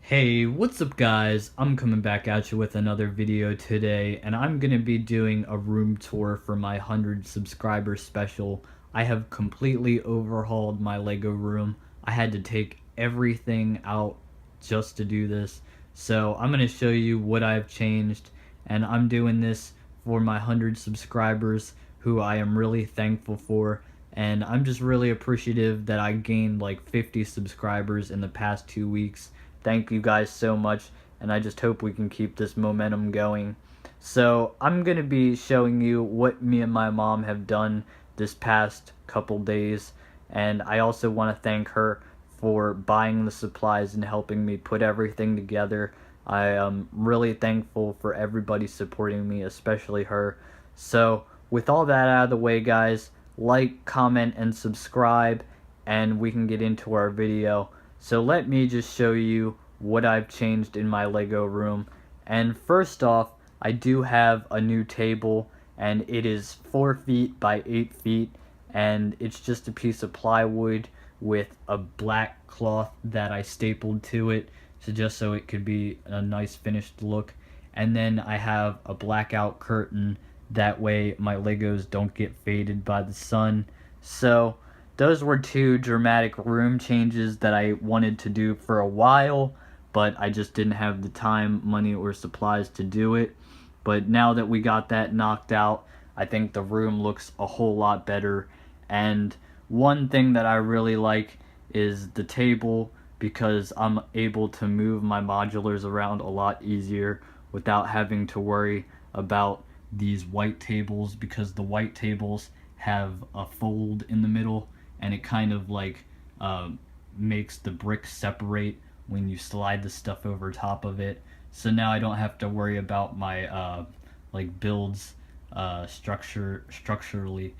Hey, what's up guys? I'm coming back at you with another video today, and I'm gonna be doing a room tour for my 100 subscriber special. I have completely overhauled my Lego room. I had to take everything out just to do this. So I'm gonna show you what I've changed, and I'm doing this for my 100 subscribers who I am really thankful for. And I'm just really appreciative that I gained like 50 subscribers in the past 2 weeks. Thank you guys so much, and I just hope we can keep this momentum going. So I'm going to be showing you what me and my mom have done this past couple days, and I also want to thank her for buying the supplies and helping me put everything together. I am really thankful for everybody supporting me, especially her. So with all that out of the way, guys, like, comment, and subscribe, and we can get into our video. So let me just show you what I've changed in my Lego room. And first off, I do have a new table, and it is 4 feet by 8 feet, and it's just a piece of plywood with a black cloth that I stapled to it, so just so it could be a nice finished look. And then I have a blackout curtain, that way my Legos don't get faded by the sun. So those were two dramatic room changes that I wanted to do for a while, but I just didn't have the time, money, or supplies to do it. But now that we got that knocked out, I think the room looks a whole lot better. And one thing that I really like is the table, because I'm able to move my modulars around a lot easier without having to worry about these white tables, because the white tables have a fold in the middle, and it kind of like makes the bricks separate when you slide the stuff over top of it. So now I don't have to worry about my like builds structurally,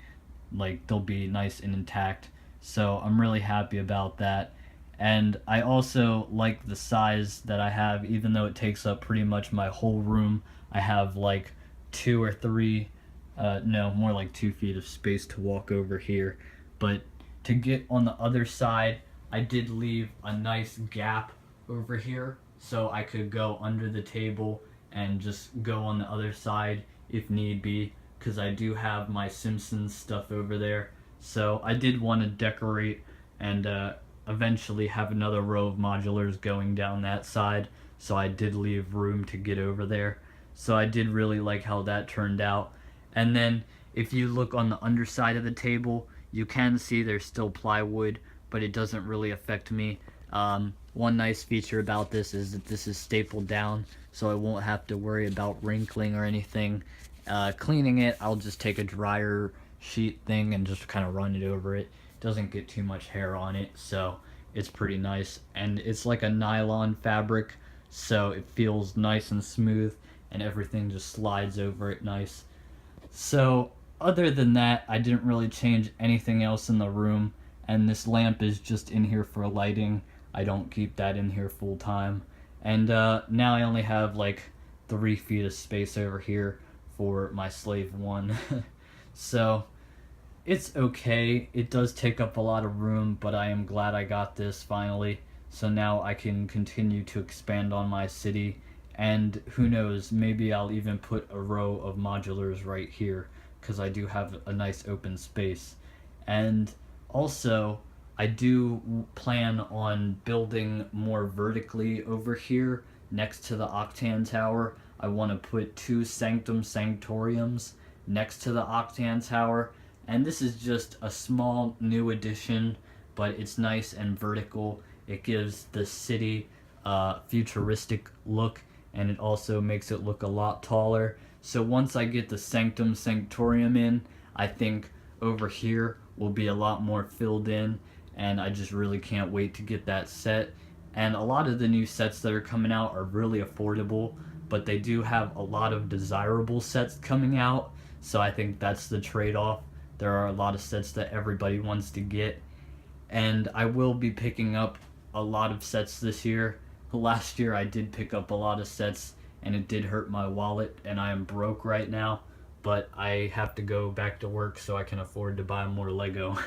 like they'll be nice and intact. So I'm really happy about that. And I also like the size that I have, even though it takes up pretty much my whole room. I have like 2 or 3 no, more like 2 feet of space to walk over here. But to get on the other side, I did leave a nice gap over here so I could go under the table and just go on the other side if need be, because I do have my Simpsons stuff over there. So I did want to decorate and eventually have another row of modulars going down that side, so I did leave room to get over there. So I did really like how that turned out. And then if you look on the underside of the table, you can see there's still plywood, but it doesn't really affect me. One nice feature about this is that this is stapled down, so I won't have to worry about wrinkling or anything. Cleaning it, I'll just take a dryer sheet thing and just kind of run it over it. Doesn't get too much hair on it, so it's pretty nice. And it's like a nylon fabric, so it feels nice and smooth, and everything just slides over it nice. So other than that, I didn't really change anything else in the room, and this lamp is just in here for lighting. I don't keep that in here full time. And now I only have like 3 feet of space over here for my slave one. So it's okay. It does take up a lot of room, but I am glad I got this finally. So now I can continue to expand on my city, and who knows, maybe I'll even put a row of modulars right here, because I do have a nice open space. And also, I do plan on building more vertically over here next to the Octan Tower. I want to put 2 Sanctum Sanctoriums next to the Octan Tower, and this is just a small new addition, but it's nice and vertical. It gives the city a futuristic look, and it also makes it look a lot taller. So once I get the Sanctum Sanctorium in, I think over here will be a lot more filled in, and I just really can't wait to get that set. And a lot of the new sets that are coming out are really affordable, but they do have a lot of desirable sets coming out, so I think that's the trade-off. There are a lot of sets that everybody wants to get, and I will be picking up a lot of sets this year. Last year I did pick up a lot of sets, and it did hurt my wallet, and I am broke right now, but I have to go back to work so I can afford to buy more Lego,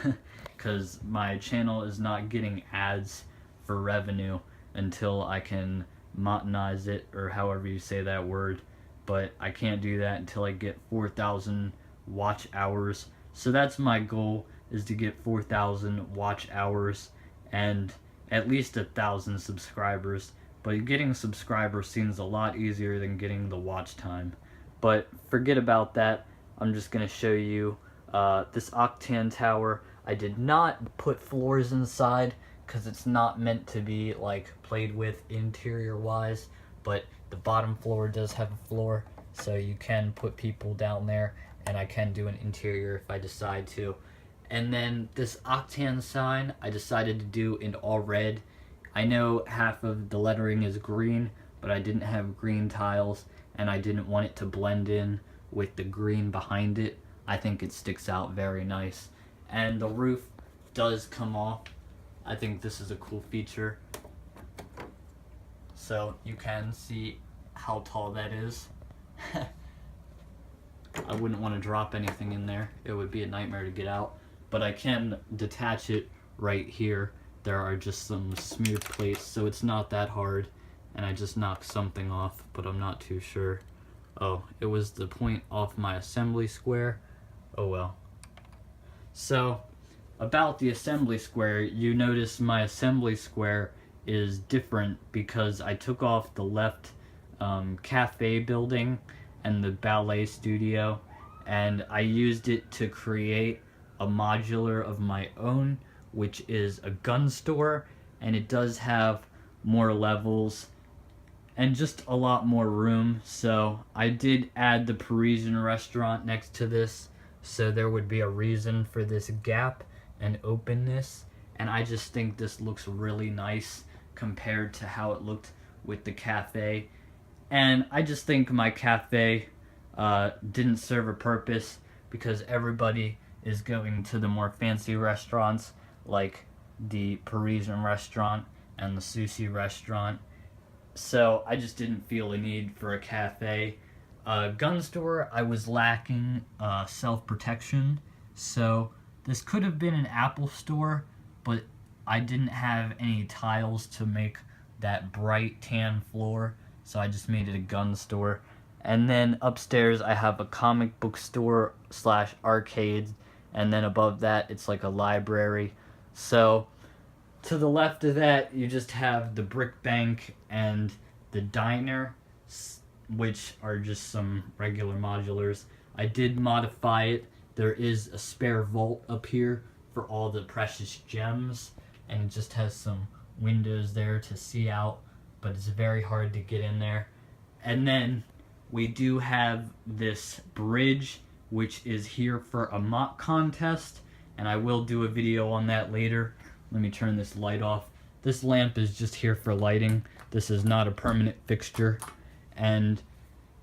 because my channel is not getting ads for revenue, until I can monetize it, or however you say that word. But I can't do that until I get 4,000 watch hours. So that's my goal, is to get 4,000 watch hours and at least 1,000 subscribers. But getting subscribers seems a lot easier than getting the watch time. But forget about that. I'm just going to show you this Octan Tower. I did not put floors inside because it's not meant to be like played with interior wise, but the bottom floor does have a floor, so you can put people down there, and I can do an interior if I decide to. And then this Octan sign I decided to do in all red. I know half of the lettering is green, but I didn't have green tiles, and I didn't want it to blend in with the green behind it. I think it sticks out very nice. And the roof does come off. I think this is a cool feature. So you can see how tall that is. I wouldn't want to drop anything in there. It would be a nightmare to get out. But I can detach it right here. There are just some smooth plates, so it's not that hard. And I just knocked something off, but I'm not too sure. Oh, it was the point off my assembly square. Oh well. So, about the assembly square, you notice my assembly square is different because I took off the left cafe building and the ballet studio, and I used it to create a modular of my own, which is a gun store, and it does have more levels and just a lot more room. So I did add the Parisian restaurant next to this, so there would be a reason for this gap and openness, and I just think this looks really nice compared to how it looked with the cafe. And I just think my cafe didn't serve a purpose because everybody is going to the more fancy restaurants like the Parisian restaurant and the sushi restaurant. So I just didn't feel a need for a cafe. Gun store, I was lacking self-protection, so this could have been an Apple store, but I didn't have any tiles to make that bright tan floor, so I just made it a gun store. And then upstairs I have a comic book store slash arcade, and then above that it's like a library. So to the left of that you just have the brick bank and the diner, which are just some regular modulars. I did modify it. There is a spare vault up here for all the precious gems, and it just has some windows there to see out, but it's very hard to get in there. And then we do have this bridge, which is here for a mock contest, and I will do a video on that later. Let me turn this light off. This lamp is just here for lighting. This is not a permanent fixture. And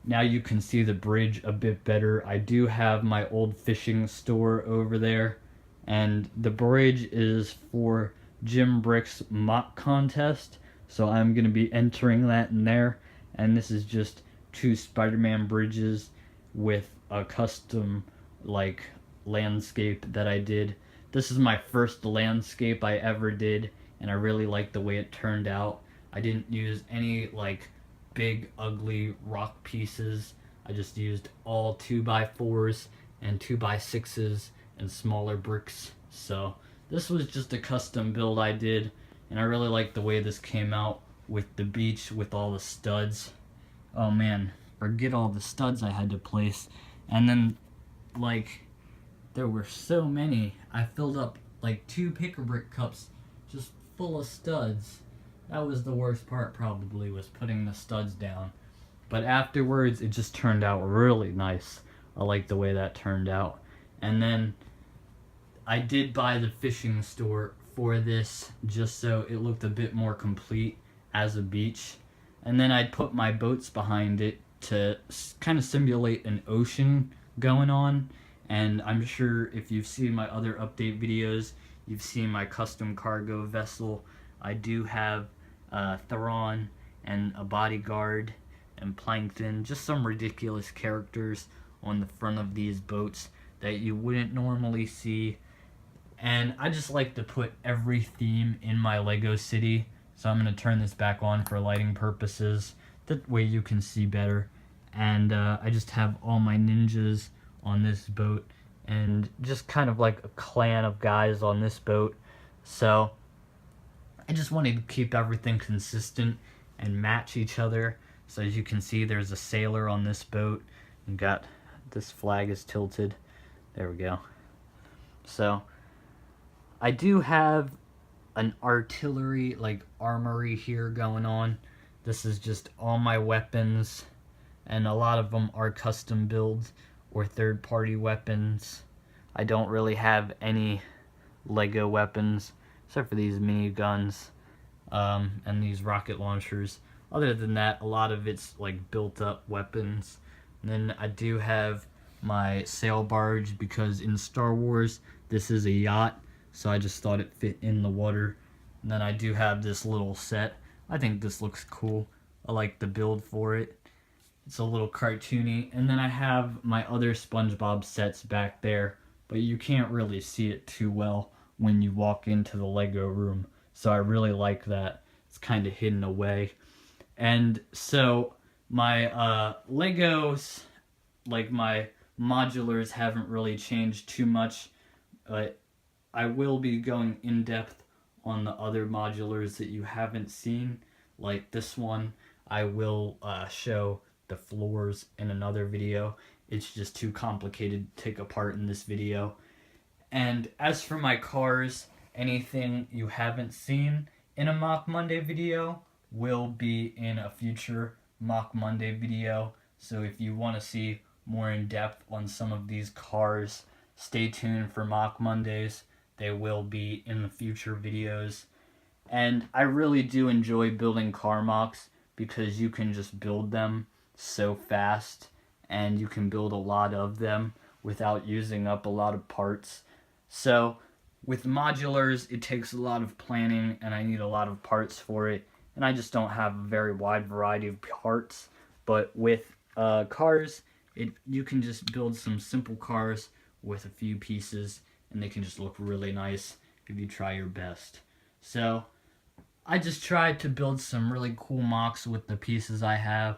now you can see the bridge a bit better. I do have my old fishing store over there, and the bridge is for Jim Brick's mock contest, so I'm going to be entering that in there. And this is just 2 Spider-Man bridges with a custom like landscape that I did. This is my first landscape I ever did, and I really like the way it turned out. I didn't use any like big ugly rock pieces. I just used all 2x4s and 2x6s and smaller bricks. So this was just a custom build I did, and I really like the way this came out with the beach with all the studs. Oh man, forget all the studs I had to place. And then like there were so many, I filled up like 2 pick-a-brick cups just full of studs. That was the worst part probably, was putting the studs down. But afterwards it just turned out really nice. I like the way that turned out. And then I did buy the fishing store for this just so it looked a bit more complete as a beach. And then I'd put my boats behind it to kind of simulate an ocean going on. And I'm sure if you've seen my other update videos, you've seen my custom cargo vessel. I do have Theron and a bodyguard and Plankton, just some ridiculous characters on the front of these boats that you wouldn't normally see. And I just like to put every theme in my Lego city So I'm going to turn this back on for lighting purposes. That way you can see better. And I just have all my ninjas on this boat. And just kind of like a clan of guys on this boat. So I just wanted to keep everything consistent and match each other. So as you can see, there's a sailor on this boat. You got, this flag is tilted. There we go. So I do have an artillery, like armory here going on. This is just all my weapons, and a lot of them are custom builds or third-party weapons. I don't really have any Lego weapons, except for these mini guns and these rocket launchers. Other than that, a lot of it's like built-up weapons. And then I do have my sail barge, because in Star Wars, this is a yacht, so I just thought it fit in the water. And then I do have this little set. I think this looks cool. I like the build for it. It's a little cartoony. And then I have my other Spongebob sets back there, but you can't really see it too well when you walk into the Lego room. So I really like that. It's kind of hidden away. And so my Legos, like my modulars, haven't really changed too much, but I will be going in depth on the other modulars that you haven't seen. Like this one, I will show the floors in another video. It's just too complicated to take apart in this video. And as for my cars, anything you haven't seen in a Mock Monday video will be in a future Mock Monday video. So if you want to see more in depth on some of these cars, stay tuned for Mock Mondays. They will be in the future videos. And I really do enjoy building car mocks, because you can just build them so fast, and you can build a lot of them without using up a lot of parts. So with modulars, it takes a lot of planning, and I need a lot of parts for it, and I just don't have a very wide variety of parts. But with cars, you can just build some simple cars with a few pieces, and they can just look really nice if you try your best. So I just tried to build some really cool mocks with the pieces I have.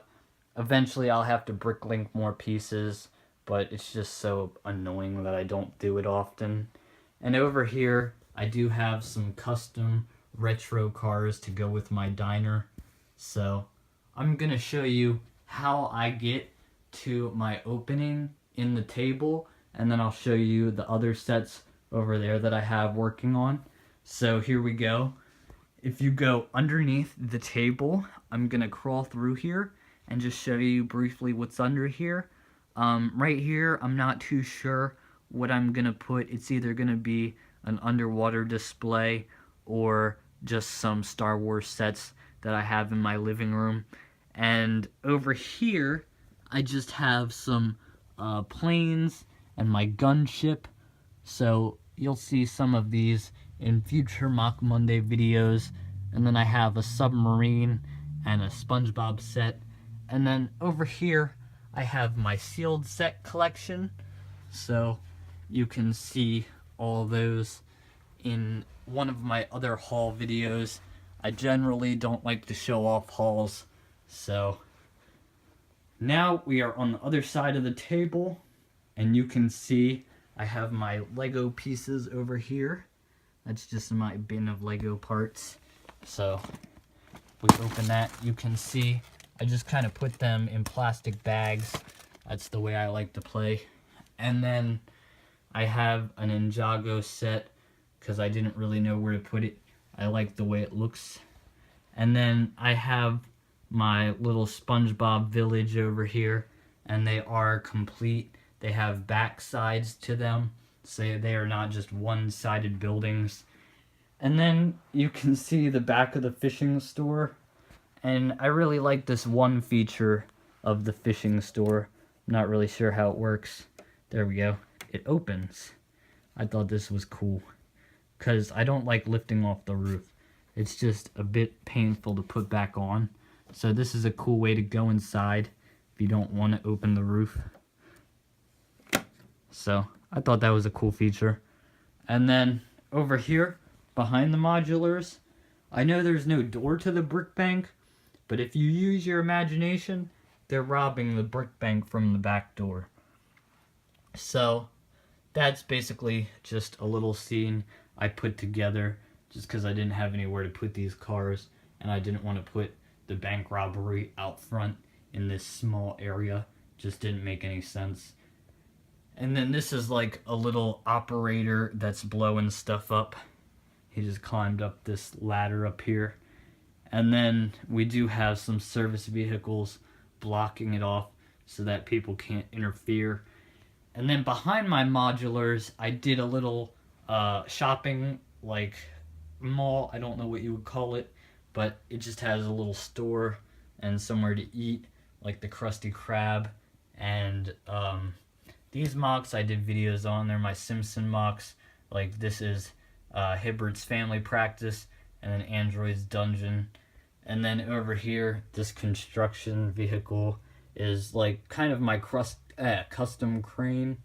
Eventually I'll have to bricklink more pieces, but it's just so annoying that I don't do it often. And over here, I do have some custom retro cars to go with my diner. So I'm going to show you how I get to my opening in the table, and then I'll show you the other sets over there that I have working on. So here we go. If you go underneath the table, I'm going to crawl through here and just show you briefly what's under here. Right here, I'm not too sure what I'm going to put. It's either going to be an underwater display or just some Star Wars sets that I have in my living room. And over here, I just have some planes and my gunship. So you'll see some of these in future Mock Monday videos. And then I have a submarine and a Spongebob set. And then over here, I have my sealed set collection. So you can see all those in one of my other haul videos. I generally don't like to show off hauls. So now we are on the other side of the table, and you can see I have my Lego pieces over here. That's just my bin of Lego parts. So if we open that, you can see I just kind of put them in plastic bags. That's the way I like to play. And then I have an Ninjago set because I didn't really know where to put it. I like the way it looks. And then I have my little SpongeBob village over here, and they are complete. They have back sides to them, so they are not just one-sided buildings. And then you can see the back of the fishing store, and I really like this one feature of the fishing store. I'm not really sure how it works. There we go. It opens. I thought this was cool, because I don't like lifting off the roof. It's just a bit painful to put back on. So this is a cool way to go inside if you don't want to open the roof. So I thought that was a cool feature. And then over here, behind the modulars, I know there's no door to the brick bank, but if you use your imagination, they're robbing the brick bank from the back door. So that's basically just a little scene I put together just because I didn't have anywhere to put these cars, and I didn't want to put the bank robbery out front in this small area. Just didn't make any sense. And then this is like a little operator that's blowing stuff up. He just climbed up this ladder up here. And then we do have some service vehicles blocking it off so that people can't interfere. And then behind my modulars, I did a little shopping, like mall. I don't know what you would call it, but it just has a little store and somewhere to eat, like the Krusty Krab. And these Mocs I did videos on. They're my Simpson Mocs. Like this is Hibbert's Family Practice, and then Android's Dungeon. And then over here, this construction vehicle is like kind of my custom crane,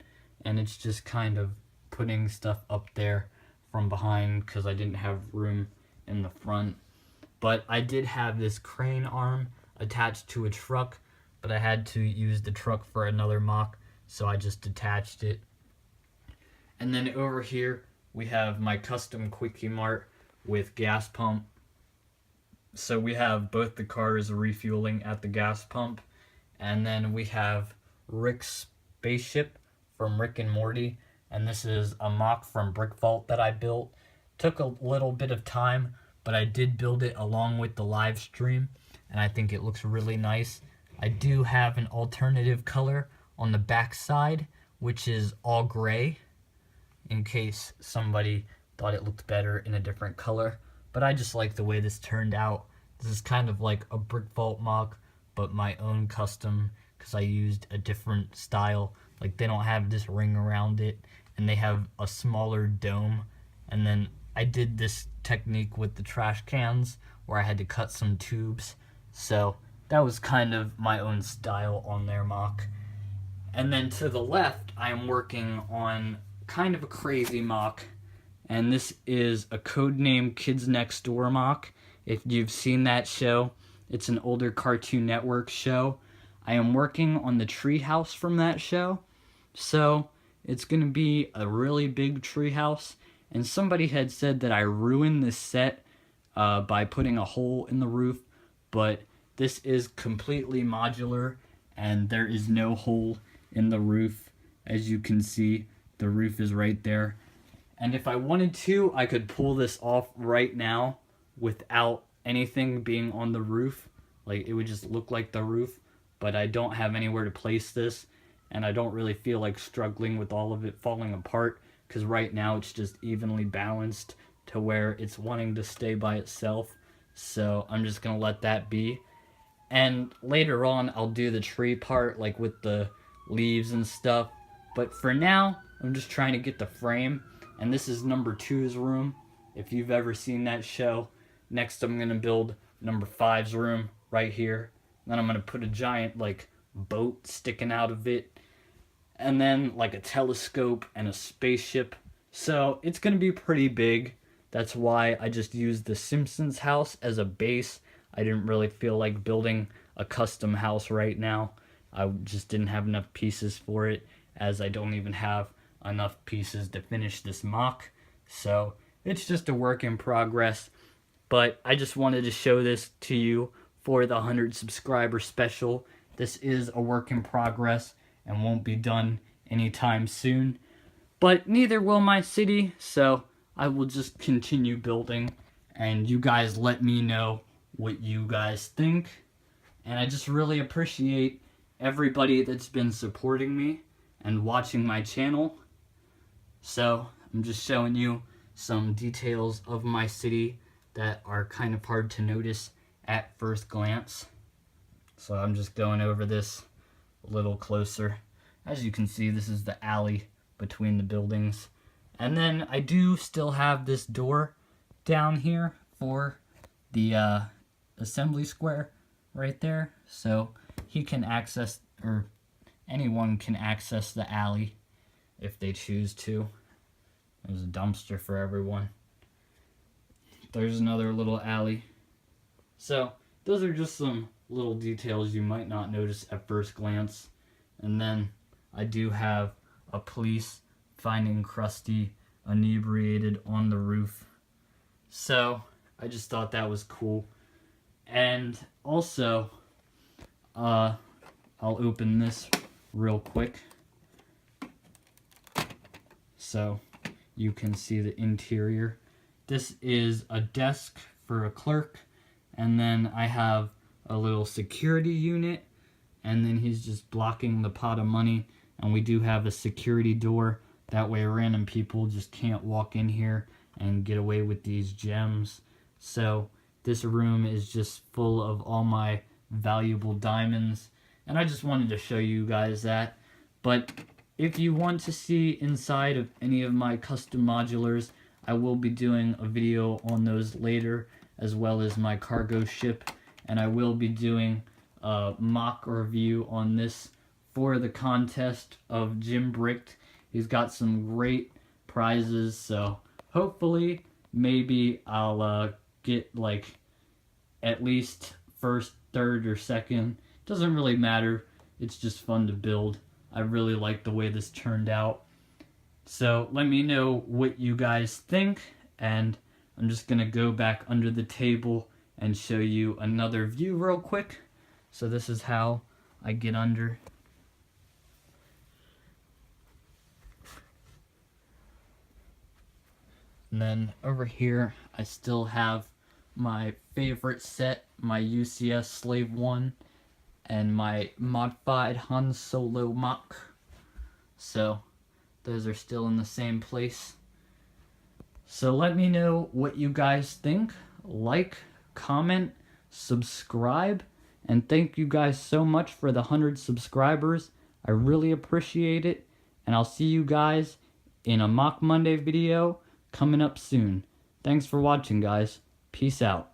and it's just kind of putting stuff up there from behind because I didn't have room in the front. But I did have this crane arm attached to a truck, but I had to use the truck for another Moc, so I just detached it. And then over here, we have my custom Quickie Mart with gas pump. So we have both the cars refueling at the gas pump. And then we have Rick's Spaceship from Rick and Morty. And this is a Moc from Brick Vault that I built. Took a little bit of time, but I did build it along with the live stream. And I think it looks really nice. I do have an alternative color on the back side, which is all gray, in case somebody thought it looked better in a different color. But I just like the way this turned out. This is kind of like a Brick Vault Moc, but my own custom, because I used a different style. Like they don't have this ring around it, and they have a smaller dome. And then I did this technique with the trash cans where I had to cut some tubes. So that was kind of my own style on their Moc. And then to the left, I am working on kind of a crazy Moc. And this is a codename Kids Next Door Moc. If you've seen that show, it's an older Cartoon Network show. I am working on the treehouse from that show. So it's going to be a really big treehouse. And somebody had said that I ruined this set by putting a hole in the roof. But this is completely modular, and there is no hole in the roof. As you can see, the roof is right there. And if I wanted to, I could pull this off right now without anything being on the roof. Like, it would just look like the roof, but I don't have anywhere to place this, and I don't really feel like struggling with all of it falling apart, because right now it's just evenly balanced to where it's wanting to stay by itself. So I'm just going to let that be. And later on, I'll do the tree part, like with the leaves and stuff. But for now, I'm just trying to get the frame. And this is number 2's room, if you've ever seen that show. Next, I'm going to build number 5's room right here. Then I'm going to put a giant, like, boat sticking out of it. And then, like, a telescope and a spaceship. So, it's going to be pretty big. That's why I just used the Simpsons house as a base. I didn't really feel like building a custom house right now. I just didn't have enough pieces for it, as I don't even have enough pieces to finish this Moc. So it's just a work in progress. But I just wanted to show this to you for the 100 subscriber special. This is a work in progress and won't be done anytime soon. But neither will my city, so I will just continue building, and you guys let me know what you guys think. And I just really appreciate everybody that's been supporting me and watching my channel. So I'm just showing you some details of my city that are kind of hard to notice at first glance. So I'm just going over this a little closer. As you can see, this is the alley between the buildings. And then I do still have this door down here for the assembly square right there. So he can access, or anyone can access the alley if they choose to. There's a dumpster for everyone. there's another little alley. So those are just some little details you might not notice at first glance. And then I do have a police finding Krusty inebriated on the roof. So I just thought that was cool. And also, I'll open this real quick so you can see the interior. This is a desk for a clerk, and then I have a little security unit, and then he's just blocking the pot of money, and we do have a security door. That way random people just can't walk in here and get away with these gems. So this room is just full of all my valuable diamonds, and I just wanted to show you guys that. But if you want to see inside of any of my custom modulars, I will be doing a video on those later, as well as my cargo ship, and I will be doing a mock review on this for the contest of Jim Bricked. He's got some great prizes, so hopefully maybe I'll get like at least first, third, or second. Doesn't really matter. It's just fun to build. I really like the way this turned out. So let me know what you guys think, and I'm just gonna go back under the table and show you another view real quick. So this is how I get under. And then over here, I still have my favorite set, my UCS Slave 1, and my modified Han Solo Moc. So those are still in the same place. So let me know what you guys think. Like, comment, subscribe, and thank you guys so much for the 100 subscribers. I really appreciate it, and I'll see you guys in a Mock Monday video coming up soon. Thanks for watching, guys. Peace out.